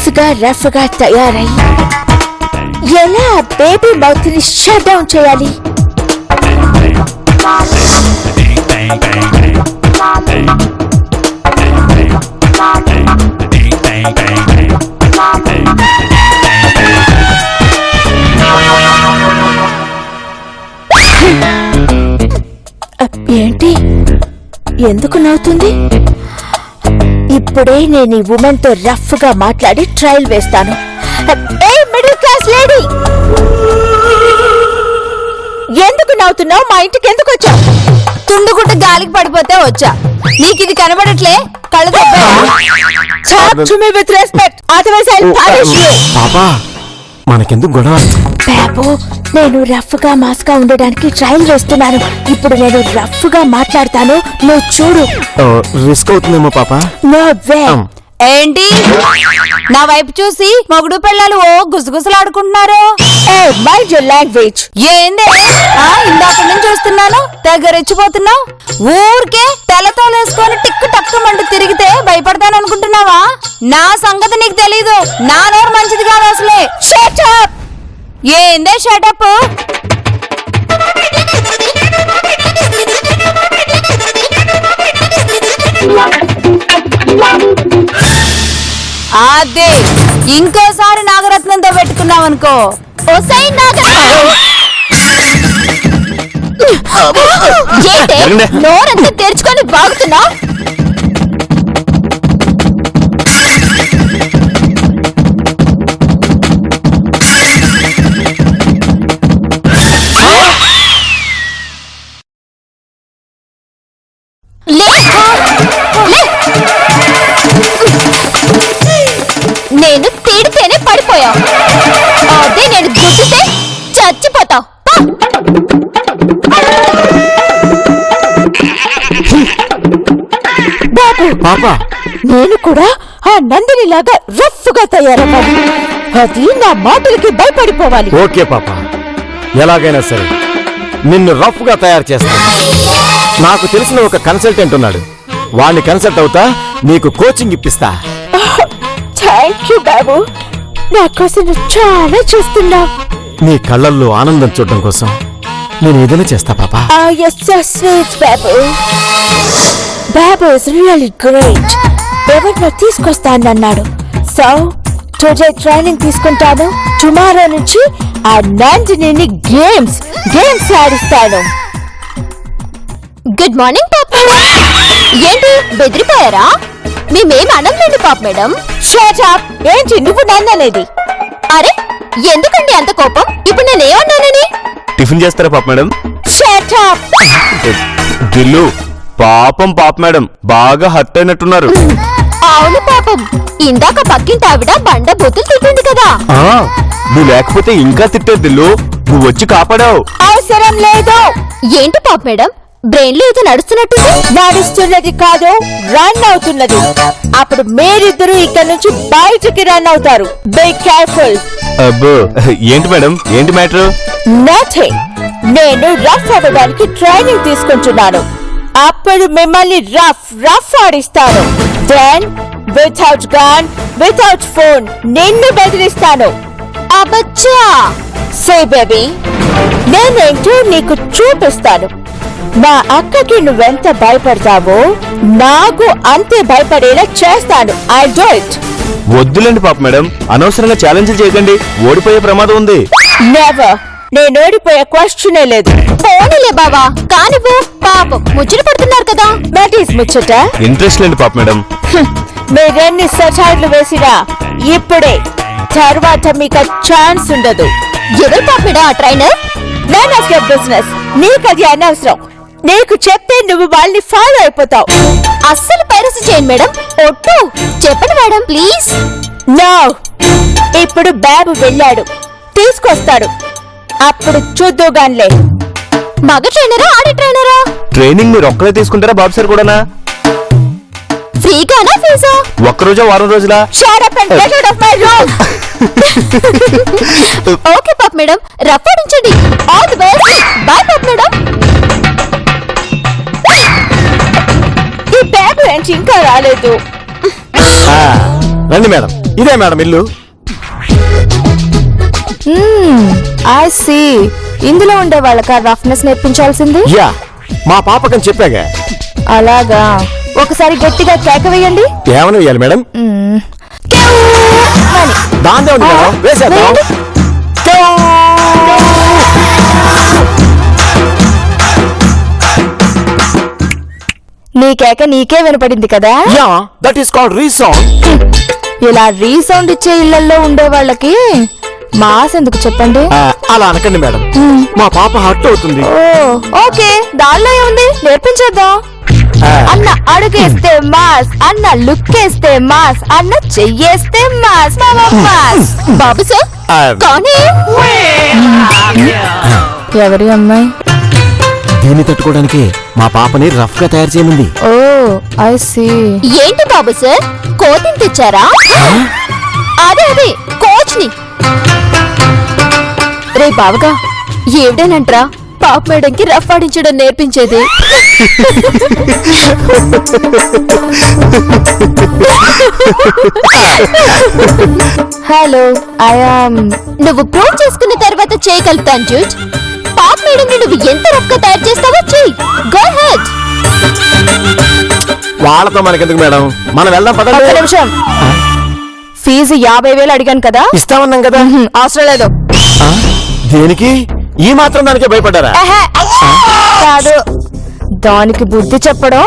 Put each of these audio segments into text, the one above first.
Rough గా తయారై ఎలా బేబీ మౌత్ ని షట్ డౌన్ చేయాలి? ఏంటి ఎందుకు నవ్వుతుంది? ఇప్పుడే నేను ఈ ఉమెన్ తో రఫ్ గా మాట్లాడి ట్రయల్ వేస్తాను. మిడిల్ క్లాస్ లేడీ, ఎందుకు నవ్వుతున్నావు? మా ఇంటికి ఎందుకు వచ్చావు? తుండుగుట్ట గాలికి పడిపోతే వచ్చా. నీకు ఇది కనబడట్లే? కళ్ళతో మనకెందుకు గొడవ? బాబు, నేను రఫ్ గా మాస్ గా ఉండడానికి ట్రయల్ వేస్తున్నాను. ఇప్పుడు నేను రఫ్ గా మాట్లాడతాను, నువ్వు చూడు. రిస్క్ అవుతుందేమో పాప. No way. ఏంటి నా వైపు చూసి మొగుడు పిల్లలు ఓ గుసగుసలాడుకుంటున్నారు? Mind your language. ఏందే ఇందాక నుంచి చూస్తున్నాను, దగ్గరెచ్చిపోతున్నావు. ఊరికే తెల్లతోలేసుకొని టిక్కు టక్కుమంటూ తిరిగితే భయపడతాననుకుంటున్నావా? నా సంగతి నీకు తెలీదు. నా నోరు మంచిది కాదు అసలే. షటప్. ఏందే షటప్? అదే ఇంకోసారి నాగరత్నంతో పెట్టుకున్నావనుకో. ఒసై నోరంతా తెరుచుకొని బాగుతున్నావు. నేను తిడితేనే పడిపోయావు, అదే నేను గుద్దితే చచ్చిపోతావు. బాబు, నేను కూడా ఆ నందినిలాగా రఫ్ గా తయారవ్వాలి. అది నా మాటలకి భయపడిపోవాలి. ఓకే పాప, ఎలాగైనా సరే నిన్ను రఫ్ గా తయారు చేస్తాను. నాకు తెలిసిన ఒక కన్సల్టెంట్ ఉన్నాడు, వాణ్ణి కన్సల్ట్ అవుతా నీకు కోచింగ్ ఇప్పిస్తా. థ్యాంక్ యూ బాబు, నా కోసం నువ్వు చాలా చూస్తున్నావు. నీ కళ్ళల్లో ఆనందం చూడడం కోసం నేను ఏదైనా చేస్తా పాప. బాబు ఇస్ రియల్లీ గ్రేట్. ఎవరినో తీసుకొస్తానన్నాడు. సో టుడే ట్రైనింగ్ తీసుకుంటాను. టుమారో నుంచి ఆ నందిని గేమ్స్ ఆడిస్తాను. గుడ్ మార్నింగ్ పాప. ఏంటి బెదిరిపోయారా? మేమేమి అనలేండి పాప మేడం. షటప్. ఏంటి నువ్వు నన్ననేది? అరే ఎందుకండి అంత కోపం? ఇప్పుడు నేనేమన్నానని? టిఫిన్ చేస్తారా పాప మేడం? షటప్. దిల్లు, పాపం పాప మేడం బాగా హర్ట్ అయినట్టున్నారు. అవును పాపం, ఇందాక పక్కింటి ఆవిడ బండ బూతులు తిట్టింది కదా. నువ్వు లేకపోతే ఇంకా తిట్టేది దిల్లు, నువ్వు వచ్చి కాపాడావు. అవసరం లేదు. ఏంటి పాప మేడం, బ్రెయిన్ లో ఏదో నడుస్తున్నది కాదు, రన్ అవుతున్నది. అప్పుడు మీరిద్దరూ ఇక్కడ నుంచి బయటికి రన్ అవుతారు. Be careful. అబ్బో, ఏంటి మేడం, ఏంటి మ్యాటర్? నథింగ్. నేను రఫ్ అవ్వడానికి ట్రైనింగ్ తీసుకుంటున్నాను. అప్పుడు మిమ్మల్ని రఫ్ ఆడిస్తాను. Then without gun, without phone నిన్ను బెదిరిస్తాను. అబ్బచ్చా. సే బేబీ, నేనేంటో నీకు చూపిస్తాను. నా అక్కకి నువ్వెంత భయపడతావో నాకు అంతే భయపడేలా చేస్తాను. I do it. వద్దులేండి పాప మేడం, అనవసరంగా ఛాలెంజ్ చేయకండి, ఓడిపోయే ప్రమాదం ఉంది. నెవర్. నేను ఓడిపోయే క్వశ్చనే లేదు. పోనీలే బావా, కానివ్వు. పాపం ముచ్చట పడుతున్నారు కదా. దట్ ఈస్ ముచ్చట. ఇంట్రెస్ట్ లేండి పాప మేడం. మీరెన్ని సచార్లు వేసినా ఇప్పుడే, తర్వాత మీకు ఛాన్స్ ఉండదు. ఎవరు పాప మేడం ఆ trainer? None of your business. నీకది అనవసరం. నీకు చెప్తే నువ్వు వాళ్ళని ఫాలో అయిపోతావు. అస్సలు పైరసీ చేయండి మేడం. ఒట్టు చెప్పండి మేడం ప్లీజ్. నో. ఇప్పుడు బాబు వెళ్ళాడు, తీసుకొస్తాడు. అప్పుడు చూద్దుగాన్లే. మగ ట్రైనరా ఆడి ట్రైనరా? ట్రైనింగ్ మీరు ఒక్కరే తీసుకుంటారా బాబు సార్ కూడానా? ఫ్రీగానా ఫీజా? ఒక్కరోజా వారం రోజులా? Shut up and get out of my room. Okay పాప మేడం, రఫ్ ఆడించండి. All the best. బై పాప మేడం. ఈ బ్యాగ్ ఏంటి ఇంకా రాలేదు? రండి మేడం. ఇదే మేడం ఇల్లు. I see. ఇందులో ఉండే వాళ్ళకి రఫ్నెస్ నేర్పించాల్సింది. యా, మా పాపకని చెప్పాగా. అలాగా, ఒకసారి గట్టిగా కేక వేయండి. ఏమని వేయాలి మేడం? దాందే ఉంది మేడం, వేసేద్దాం. నీ కేక నీకే వినపడింది కదా. Yeah, that is called resound. ఇలా రీసౌండ్ ఇచ్చే ఇళ్లలో ఉండే వాళ్ళకి మాస్ ఎందుకు చెప్పండి. అలా అనకండి మేడం, మా పాప హర్ట్ అవుతుంది. ఓకే, దానిలో ఏముంది, నేర్పించేద్దాం. అన్న అడుగేస్తే మాస్, అన్న లుక్ వేస్తే మాస్, అన్న చెయ్యేస్తే మాస్. మాస్ బాబు సార్, కానీ ఎవరి అమ్మాయి? దీన్ని తట్టుకోవడానికి మా పాపని రఫ్ గా తయారు చేయమంది. ఓ ఐ సీ. ఏంటి బాబు సార్, కోతిని తెచ్చారా? అదే కోచ్ ని. రే బావగా, ఏమిటేనంట్రా పాప మేడంకి రఫ్ ఆడించడం నేర్పించేది. Hello, I am. నువ్వు ప్రూవ్ చేసుకున్న తర్వాత చేయగలుగుతాను జూట్. పాప మేడంని నువ్వు ఎంత రఫ్ గా తయారు చేస్తావో చెయ్యి. Go head. వాళ్ళతో మనకెందుకు మేడం, మనం వెళ్దాం ఒక్క పదండి. నిమిషం. ఫీజు 50,000 అడిగాను కదా. ఇస్తామన్నాం కదా. అవసరం లేదు. దేనికి? ఈ మాత్రం దానికే భయపడ్డారా? కాదు, దానికి బుద్ధి చెప్పడం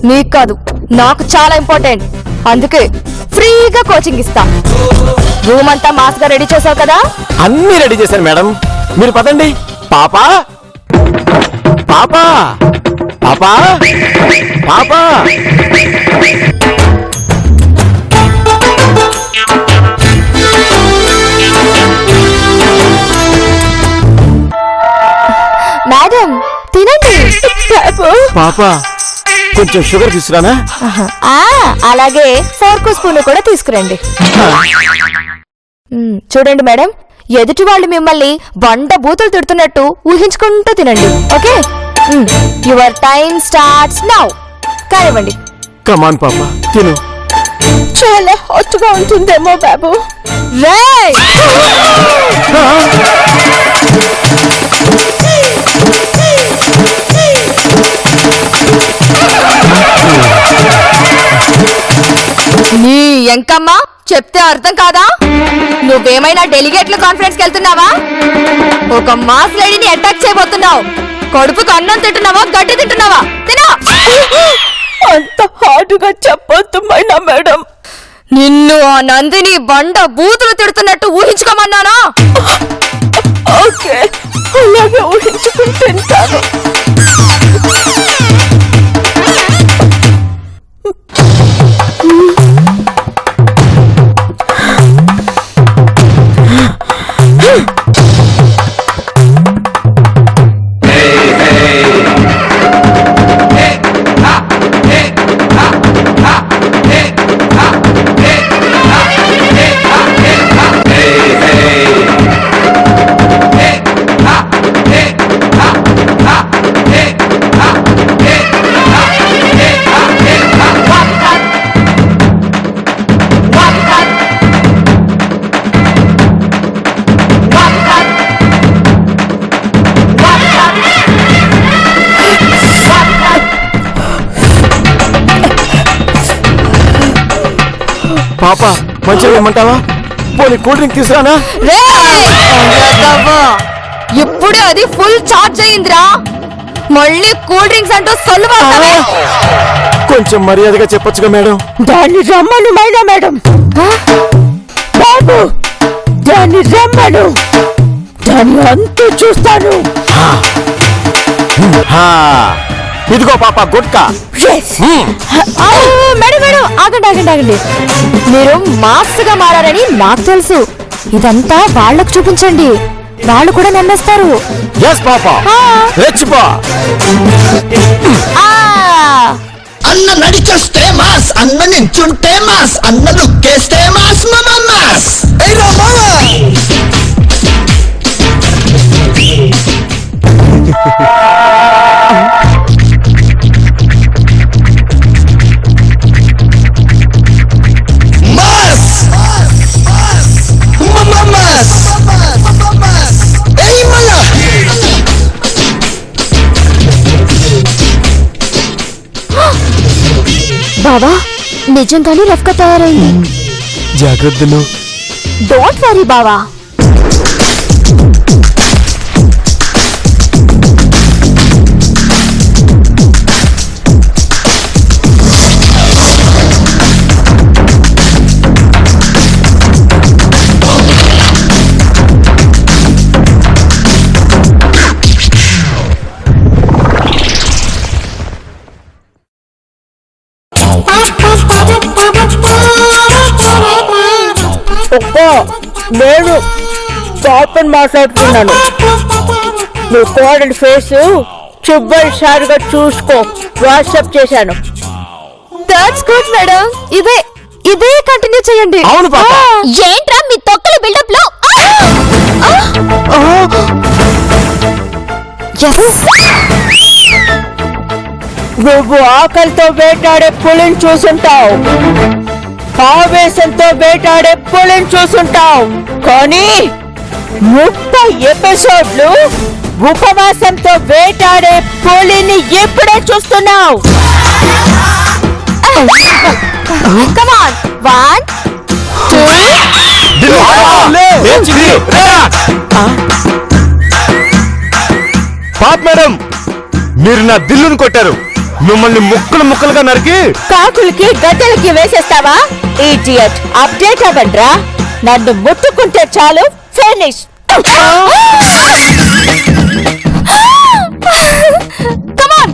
నీకు కాదు, నాకు చాలా ఇంపార్టెంట్. అందుకే ఫ్రీగా కోచింగ్ ఇస్తా. రూమ్ అంతా మాస్ గా రెడీ చేసావు కదా. అన్ని రెడీ చేశాను మేడం, మీరు పదండి. పాపా పాపా పాపా పాపా. మేడం తినండి. పాపా, కొంచెం షుగర్ తీసుకురానా? అలాగే ఫోర్కు స్పూన్ కూడా తీసుకురండి. చూడండి మేడం, ఎదుటి వాళ్ళు మిమ్మల్ని బండ బూతులు తిడుతున్నట్టు ఊహించుకుంటూ తినండి. Okay, your time starts now. కానివ్వండి. కమాన్ పాపా, తిను. చాలా హాట్ గా ఉంటుందేమో బాబు. రేయ్! నీ ఎంకమ్మా, చెప్తే అర్థం కాదా? నువ్వేమైనా డెలిగేట్ల కాన్ఫరెన్స్ కి వెళ్తున్నావా? ఒక మాస్ లేడీని అటాక్ చేయబోతున్నావు. కడుపుకు అన్నం తింటున్నావా, గడ్డి తింటున్నావా? తినా. అంత హార్డ్గా చెప్పొద్దు మైనా మేడం. నిన్ను ఆ నందిని బండ బూతులు తిడుతున్నట్టు ఊహించుకోమన్నానా? ఓకే, అలాగే ఊహించుకుంటాను. పాపా, మంచిగా ఇమ్మంటావా? పోనీ కూల్ డ్రింక్ తీసుకురానా? ఇప్పుడే అది ఫుల్ చార్జ్ అయిందిరా. మళ్ళీ కూల్ డ్రింక్స్ అంటూ సొల్లు పడతావే. కొంచెం మర్యాదగా చెప్పొచ్చుగా మేడం. దాన్ని రమ్మను మైనా మేడం. బాబు, దాన్ని రమ్మను. దాన్ని అంతూ చూస్తాను. ఇదిగో పాప గుట్కా. మేడం మేడం, ఆగండి ఆగండి ఆగండి. మీరు మాస్ గా మారారని నాకు తెలుసు. ఇదంతా వాళ్ళకు చూపించండి, వాళ్ళు కూడా నమ్మేస్తారు. ఎస్ పాపా, రెచ్చిపో. అన్న నడిచొస్తే మాస్, అన్న నించుంటే మాస్, అన్న లుక్కేస్తే మాస్, మాస్. మాస్ బావా నిజంగానే రఫ్ గా తయారైంది. జాగ్రత్తలు. డోంట్ వరీ బావా. నేను పాపని మాట్లాడుతున్నాను. నువ్వు కోడలి ఫేస్ చివరిసారిగా చూసుకో. వాట్సాప్ చేశాను. That's good madam. ఇదే కంటిన్యూ చేయండి. అవును పాప. ఏంట్రా మీ తొక్కల బిల్డప్ లో? నువ్వు ఆకలితో వేటాడే పులిని చూసుంటావు, ఆవేశంతో వేటాడే పులిని చూసుంటావు, కానీ 30 ఎపిసోడ్లు ఉపవాసంతో వేటాడే పులిని ఎప్పుడే చూస్తున్నావు. Come on, 1, 2. పాప మేడం, మీరు నా దిల్లును కొట్టారు. మిమ్మల్ని ముక్కలు ముక్కలుగా నరికి కాకులకి గద్దెలకి వేసేస్తావా? ఇడియట్. అప్డేట్ అవ్వండ్రా. నన్ను ముట్టుకుంటే చాలు, finish. Come on.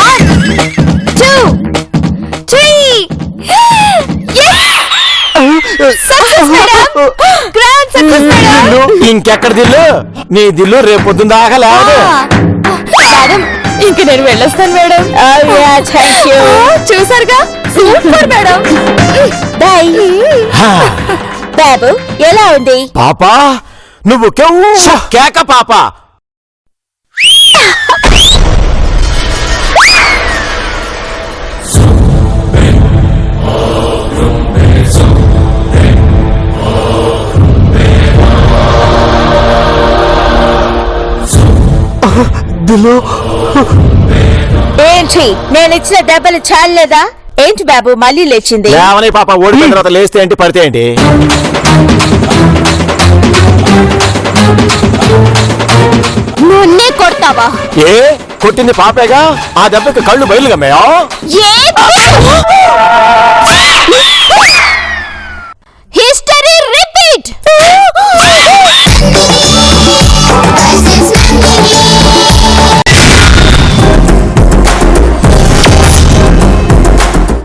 1, 2, 3. Success, madam. Grand success, madam. దిల్లు ఇంకెక్కడ దిల్లు? నీ దిల్లు రేపు పొద్దున్న దాకా లేదు. మేడం, ఇంక నేను వెళ్ళొస్తాను మేడం. చూసారుగా, సూపర్ మేడం. బాయ్. బాబు ఎలా ఉంది? పాపా నువ్వు కేక పాప. ఏంటి నేను ఇచ్చిన దెబ్బలు చాలేదా? ఏంటి బాబు మళ్ళీ లేచింది? లేవని పాప, ఓడిపోయిన తర్వాత లేస్తే ఏంటి పడితే ఏంటి? నన్నే కొడతావా? ఏ కొట్టింది పాపేగా, ఆ దెబ్బకి కళ్ళు బయలుగమ్మయా? ఏ